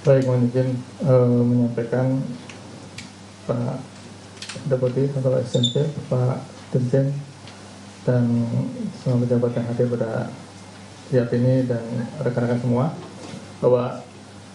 Baik, mohon izin menyampaikan Pak Deputi Kepala SMC, Pak Dirjen, dan semua pejabat yang hadir pada siang ini dan rekan-rekan semua, bahwa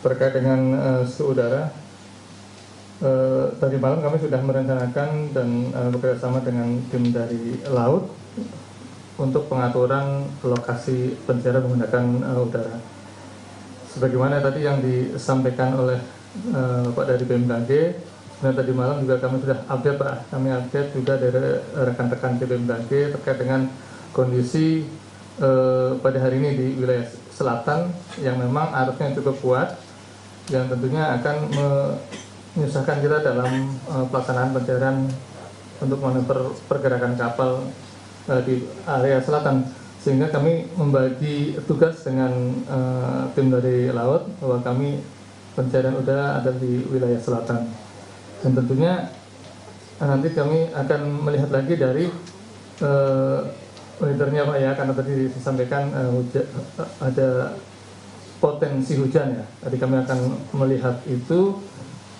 terkait dengan suhu udara, tadi malam kami sudah merencanakan dan bekerjasama dengan tim dari laut untuk pengaturan lokasi pencarian menggunakan udara. Sebagaimana tadi yang disampaikan oleh Bapak dari BMKG, dan tadi malam juga kami sudah update Pak, kami update juga dari rekan-rekan di BMKG terkait dengan kondisi pada hari ini di wilayah selatan yang memang arusnya cukup kuat, yang tentunya akan menyusahkan kita dalam pelaksanaan pencarian untuk monitor pergerakan kapal di area selatan, sehingga kami membagi tugas dengan tim dari laut bahwa kami pencarian udara ada di wilayah selatan, dan tentunya nanti kami akan melihat lagi dari weathernya Pak ya, karena tadi disampaikan ada potensi hujan ya. Tadi kami akan melihat itu,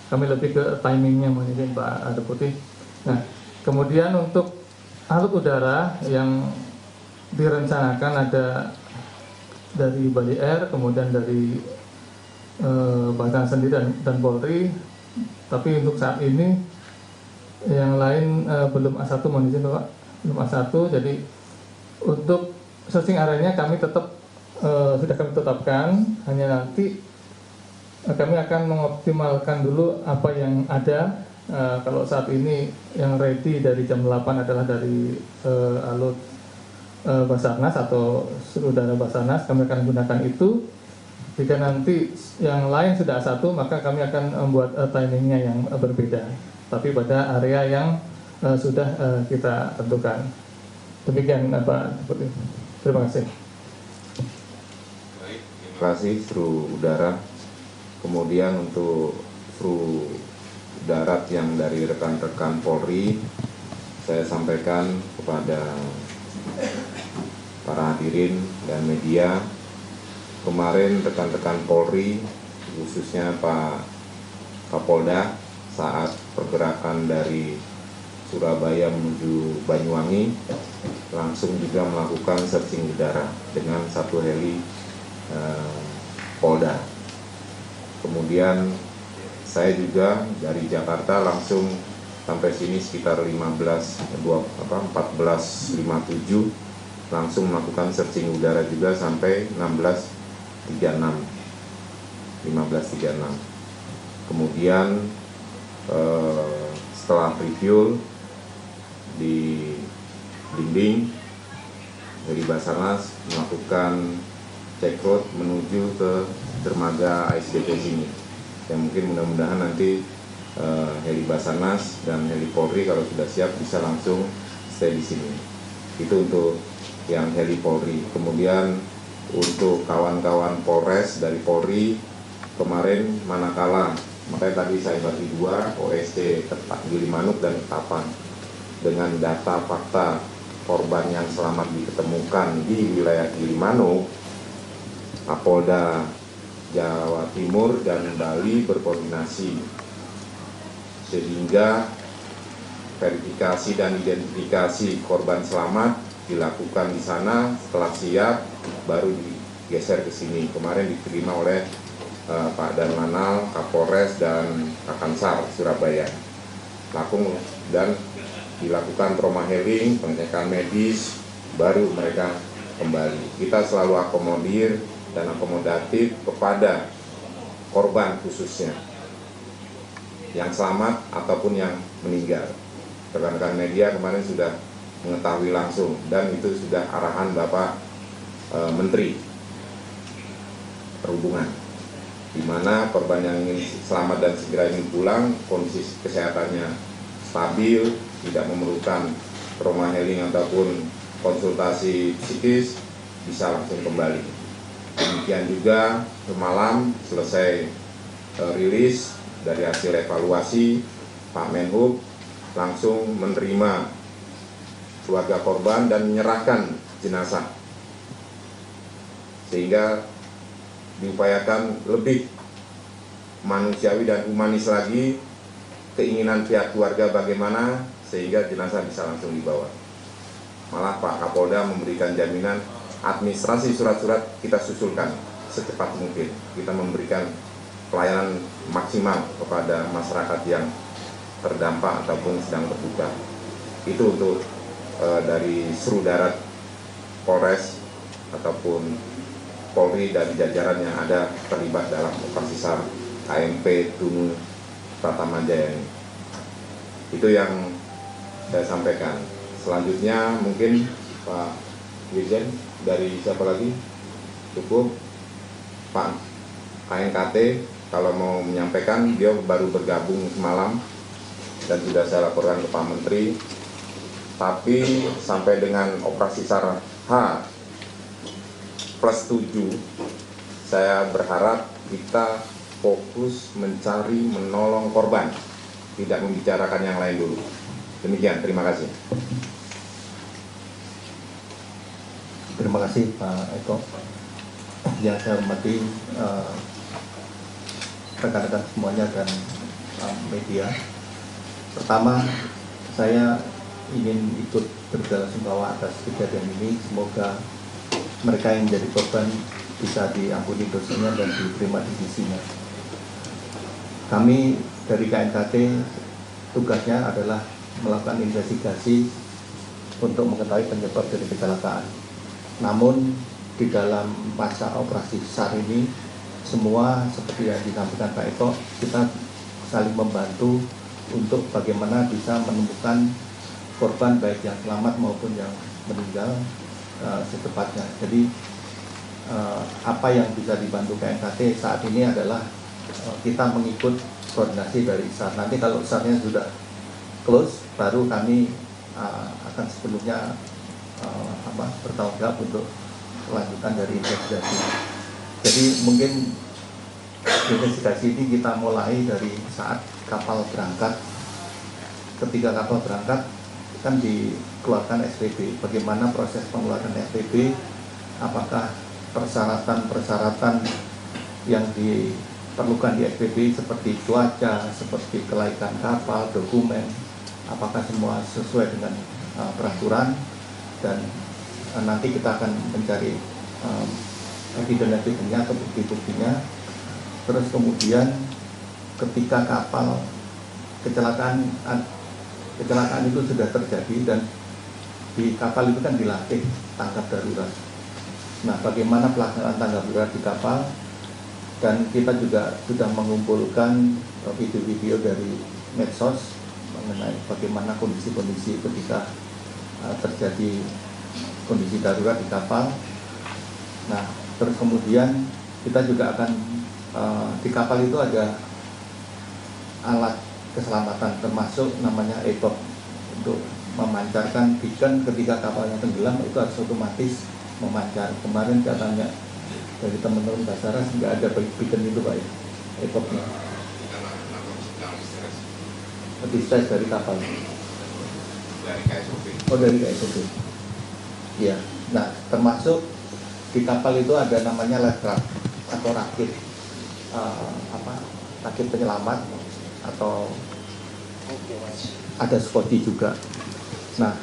kami lebih ke timingnya mungkin Pak Deputi. Nah, kemudian untuk alat udara yang direncanakan ada dari Bali Air, kemudian dari Basarnas sendiri dan Polri, tapi untuk saat ini yang lain belum A1, mohon izin Pak, belum A1. Jadi untuk searching area-nya kami tetap sudah kami tetapkan, hanya nanti kami akan mengoptimalkan dulu apa yang ada. Kalau saat ini yang ready dari jam 8 adalah dari alut Basarnas atau suhu udara Basarnas, kami akan gunakan itu. Jika nanti yang lain sudah A1, maka kami akan membuat timingnya yang berbeda, tapi pada area yang sudah kita tentukan. Demikian Pak Deputi. Terima kasih. Baik, terima kasih kru udara. Kemudian untuk kru darat yang dari rekan-rekan Polri, saya sampaikan kepada para hadirin dan media, kemarin rekan-rekan Polri, khususnya Pak Kapolda, saat pergerakan dari Surabaya menuju Banyuwangi, langsung juga melakukan searching udara dengan satu heli Polda. Kemudian saya juga dari Jakarta langsung sampai sini sekitar 14.57, langsung melakukan searching udara juga sampai 15.36. Kemudian setelah review di dinding dari Basarnas melakukan check road menuju ke dermaga ASDP sini, yang mungkin mudah-mudahan nanti heli Basarnas dan heli Polri kalau sudah siap bisa langsung stay di sini. Itu untuk yang heli Polri. Kemudian untuk kawan-kawan Polres dari Polri, kemarin manakala, makanya tadi saya bagi dua, OSC Gilimanuk dan Ketapang, dengan data fakta korban yang selamat diketemukan di wilayah Gilimanuk, Kapolda Jawa Timur dan Bali berkoordinasi sehingga verifikasi dan identifikasi korban selamat dilakukan di sana. Setelah siap baru digeser ke sini. Kemarin diterima oleh Pak Darmanal, Kapolres dan Kakansar Surabaya. Langsung dan dilakukan trauma healing, pengecekan medis, baru mereka kembali. Kita selalu akomodir dan akomodatif kepada korban khususnya yang selamat ataupun yang meninggal. Rekan-rekan media kemarin sudah mengetahui langsung dan itu sudah arahan Bapak Menteri Perhubungan, di mana korban yang ingin selamat dan segera ingin pulang, kondisi kesehatannya stabil, tidak memerlukan trauma healing ataupun konsultasi psikis, bisa langsung kembali. Demikian juga semalam selesai rilis dari hasil evaluasi, Pak Menhub langsung menerima keluarga korban dan menyerahkan jenazah, sehingga diupayakan lebih manusiawi dan humanis lagi keinginan pihak keluarga bagaimana sehingga jenazah bisa langsung dibawa. Malah Pak Kapolda memberikan jaminan administrasi surat-surat kita susulkan secepat mungkin. Kita memberikan pelayanan maksimal kepada masyarakat yang terdampak ataupun sedang berduka. Itu untuk dari Seru Darat Polres ataupun Polri dan jajaran yang ada terlibat dalam operasi SAR KMP Tunu Pratama Jaya ini. Itu yang saya sampaikan. Selanjutnya mungkin Pak Dirjen dari siapa lagi? Cukup Pak KNKT kalau mau menyampaikan, dia baru bergabung semalam dan sudah saya laporkan ke Pak Menteri. Tapi sampai dengan operasi SAR H+7, saya berharap kita fokus mencari menolong korban, tidak membicarakan yang lain dulu. Demikian, terima kasih. Terima kasih Pak Eko. Yang saya hormati rekan-rekan semuanya dan media. Pertama, saya ingin ikut berbelasungkawa atas kejadian ini. Semoga mereka yang menjadi korban bisa diampuni dosanya dan diterima di sisinya. Kami dari KNKT tugasnya adalah melakukan investigasi untuk mengetahui penyebab dari kecelakaan. Namun di dalam masa operasi SAR ini, semua seperti yang disampaikan Pak Eko, kita saling membantu untuk bagaimana bisa menemukan korban baik yang selamat maupun yang meninggal secepatnya. Jadi apa yang bisa dibantu KNKT saat ini adalah kita mengikut koordinasi dari SAR. Nanti kalau SAR-nya sudah close, baru kami akan sepenuhnya bertanggung jawab untuk kelanjutan dari investigasi. Jadi mungkin investigasi ini kita mulai dari saat kapal berangkat. Ketika kapal berangkat kan dikeluarkan SPP. Bagaimana proses pengeluaran SPP? Apakah persyaratan-persyaratan yang diperlukan di SPP seperti cuaca, seperti kelaikan kapal, dokumen, apakah semua sesuai dengan peraturan? Dan nanti kita akan mencari evidence-nya atau bukti-buktinya. Terus kemudian ketika kapal kecelakaan itu sudah terjadi dan di kapal itu kan dilatih tanggap darurat. Nah, bagaimana pelaksanaan tanggap darurat di kapal? Dan kita juga sudah mengumpulkan video-video dari medsos mengenai bagaimana kondisi-kondisi ketika terjadi kondisi darurat di kapal. Nah, terus kemudian kita juga akan di kapal itu ada alat keselamatan termasuk namanya ECOP untuk memancarkan beacon ketika kapalnya tenggelam, itu harus otomatis memancar. Kemarin saya tanya dari teman-teman Basarnas nggak ada beacon itu Pak ya, ECOP-nya. Lebih stress dari kapal. Dari KSOP. Oh, dari KSOP. Ya, nah termasuk di kapal itu ada namanya life raft atau rakit rakit penyelamat atau ada Scotty juga. Nah,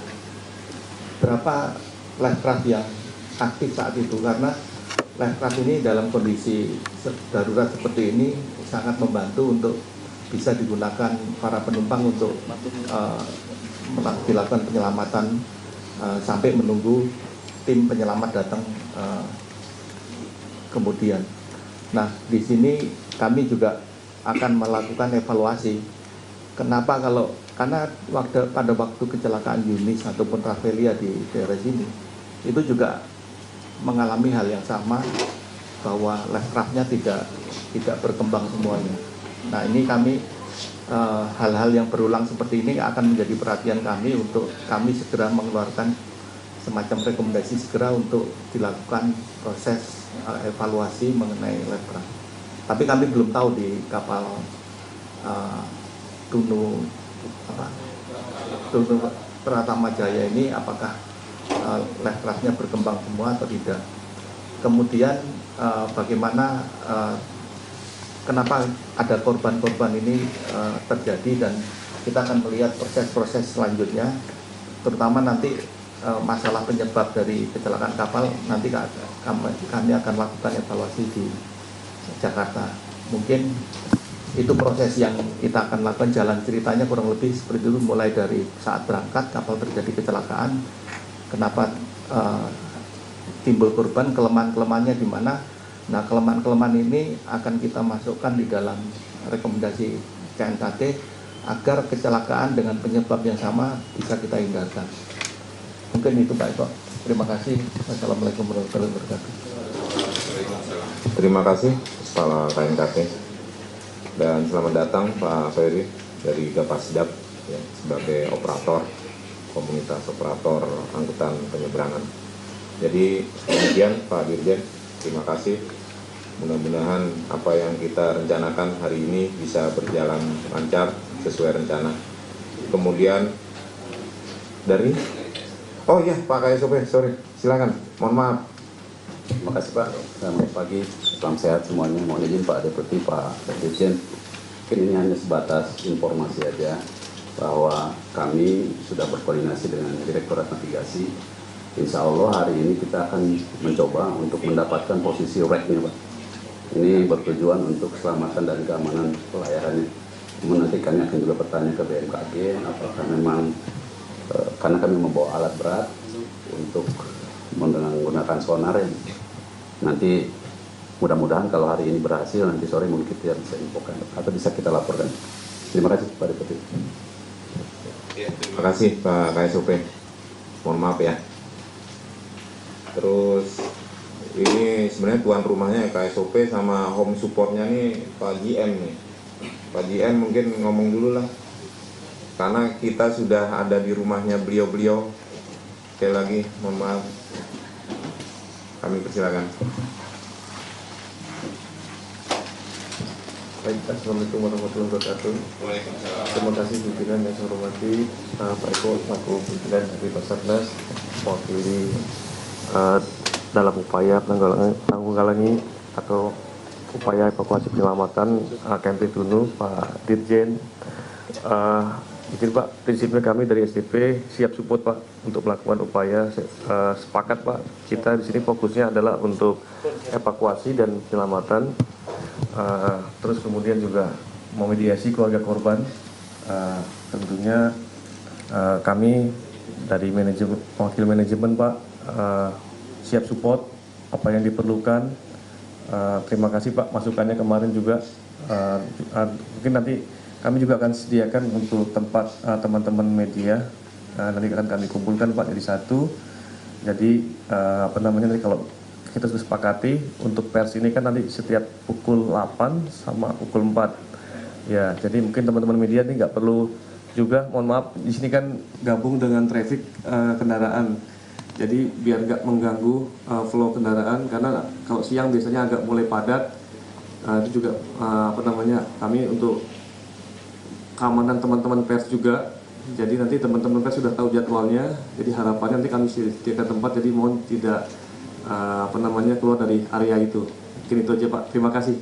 berapa life raft yang aktif saat itu? Karena life raft ini dalam kondisi darurat seperti ini sangat membantu untuk bisa digunakan para penumpang untuk dilakukan penyelamatan sampai menunggu tim penyelamat datang kemudian. Nah, di sini kami juga akan melakukan evaluasi. Kenapa karena pada waktu kecelakaan Yunis ataupun Ravelia di daerah sini, itu juga mengalami hal yang sama, bahwa life raft-nya tidak berkembang semuanya. Nah, ini kami hal-hal yang berulang seperti ini akan menjadi perhatian kami untuk kami segera mengeluarkan semacam rekomendasi segera untuk dilakukan proses evaluasi mengenai life raft. Tapi kami belum tahu di kapal Tunu Pratama Jaya ini apakah life raft-nya berkembang semua atau tidak. Kemudian bagaimana kenapa ada korban-korban ini terjadi, dan kita akan melihat proses-proses selanjutnya, terutama nanti masalah penyebab dari kecelakaan kapal. Nanti kami akan lakukan evaluasi di Jakarta. Mungkin itu proses yang kita akan lakukan. Jalan ceritanya kurang lebih seperti itu, mulai dari saat berangkat kapal terjadi kecelakaan, kenapa timbul korban, kelemahan-kelemahannya di mana. Nah, kelemahan-kelemahan ini akan kita masukkan di dalam rekomendasi KNKT agar kecelakaan dengan penyebab yang sama bisa kita hindarkan. Mungkin itu Pak Eko. Terima kasih. Wassalamualaikum warahmatullahi wabarakatuh. Terima kasih Kepala KNKT, dan selamat datang Pak Ferry dari Gapasdap ya, sebagai operator komunitas operator angkutan penyeberangan. Jadi kemudian Pak Dirjen, terima kasih. Mudah-mudahan apa yang kita rencanakan hari ini bisa berjalan lancar sesuai rencana. Kemudian dari Pak KSOP, sorry, silakan. Mohon maaf. Terima kasih Pak. Selamat pagi, salam sehat semuanya. Mohon izin Pak Deputi, Pak Dirjen. Ini hanya sebatas informasi aja bahwa kami sudah berkoordinasi dengan Direktorat Navigasi. Insya Allah hari ini kita akan mencoba untuk mendapatkan posisi rack-nya Pak. Ini bertujuan untuk keselamatan dan keamanan pelayarannya. Kemudian nanti kami akan juga bertanya ke BMKG apakah memang karena kami membawa alat berat untuk menggunakan sonar ya. Nanti mudah-mudahan kalau hari ini berhasil, nanti sore mungkin kita bisa infokan atau bisa kita laporkan. Terima kasih Pak Deputi. Terima kasih Pak KSOP. Mohon maaf ya. Terus ini sebenarnya tuan rumahnya KSOP sama home supportnya nih Pak GM nih. Pak GM mungkin ngomong dulu lah, karena kita sudah ada di rumahnya beliau-beliau. Sekali lagi mohon maaf, kami persilakan. Baik, Assalamualaikum warahmatullahi wabarakatuh. Terima kasih pimpinan yang saya hormati, Pak Eko selaku pimpinan dari Basarnas mewakili dalam upaya menanggulangi atau upaya evakuasi penyelamatan KMP Tunu, Pak Dirjen. Mungkin Pak, prinsipnya kami dari SDP siap support Pak untuk melakukan upaya. Sepakat Pak, kita di sini fokusnya adalah untuk evakuasi dan penyelamatan. Terus kemudian juga memediasi keluarga korban. Tentunya kami dari wakil manajemen Pak siap support apa yang diperlukan. Terima kasih Pak masukannya kemarin juga. Mungkin nanti kami juga akan sediakan untuk tempat teman-teman media. Nanti akan kami kumpulkan Pak jadi satu. Jadi nanti kalau kita sudah sepakati untuk pers ini kan nanti setiap pukul 8 sama pukul 4. Ya, jadi mungkin teman-teman media ini nggak perlu juga, mohon maaf, di sini kan gabung dengan traffic kendaraan. Jadi biar nggak mengganggu flow kendaraan, karena kalau siang biasanya agak mulai padat. Itu juga kami untuk keamanan teman-teman pers juga. Jadi nanti teman-teman pers sudah tahu jadwalnya. Jadi harapannya nanti kami sediakan tempat. Jadi mohon tidak keluar dari area itu. Mungkin itu aja Pak. Terima kasih.